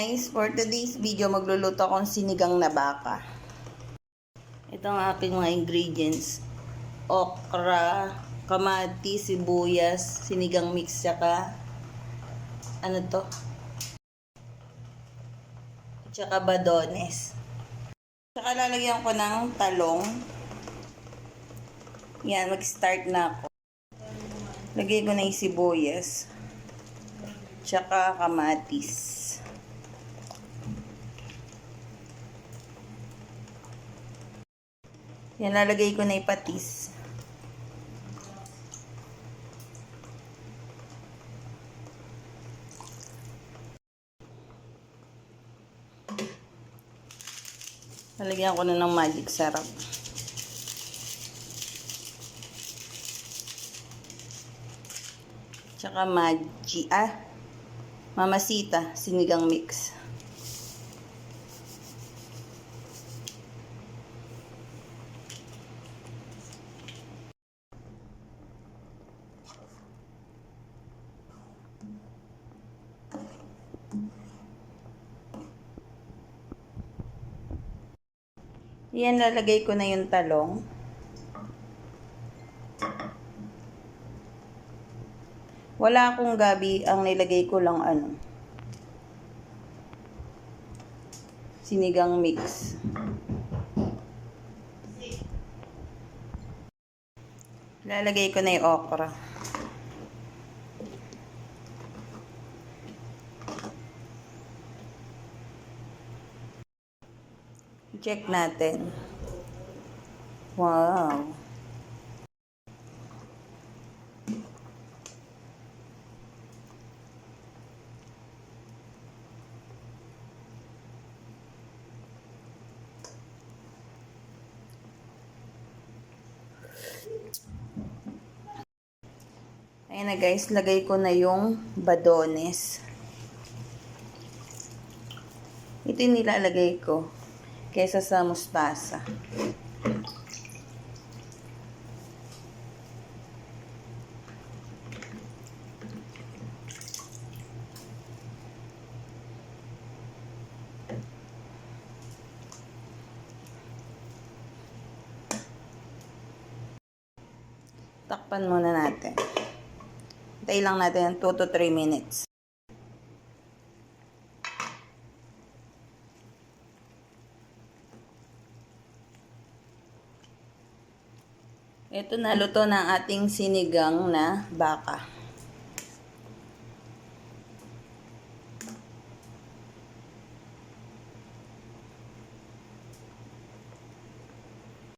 guys, for today's video magluluto akong sinigang na baka. Ito ang aking mga ingredients. Okra, kamatis, sibuyas, sinigang mix, tsaka ano to? Tsaka badones. Tsaka lalagyan ko ng talong. Yan, mag-start na ako. Lagay ko na yung sibuyas. Tsaka kamatis. Yan, lalagay ko na yung patis. Lalagyan ko na ng magic sarap. Tsaka Mamasita, sinigang mix. Yan, lalagay ko na yung talong. Wala akong gabi, ang nilagay ko lang sinigang mix. Lalagay ko na yung okra. Check natin. Wow. Ayan na guys, lagay ko na yung badones. Ito yung nilalagay ko kaysa sa mustasa. Takpan muna natin. Hintayin lang natin 2 to 3 minutes. Ito na, luto na ating sinigang na baka.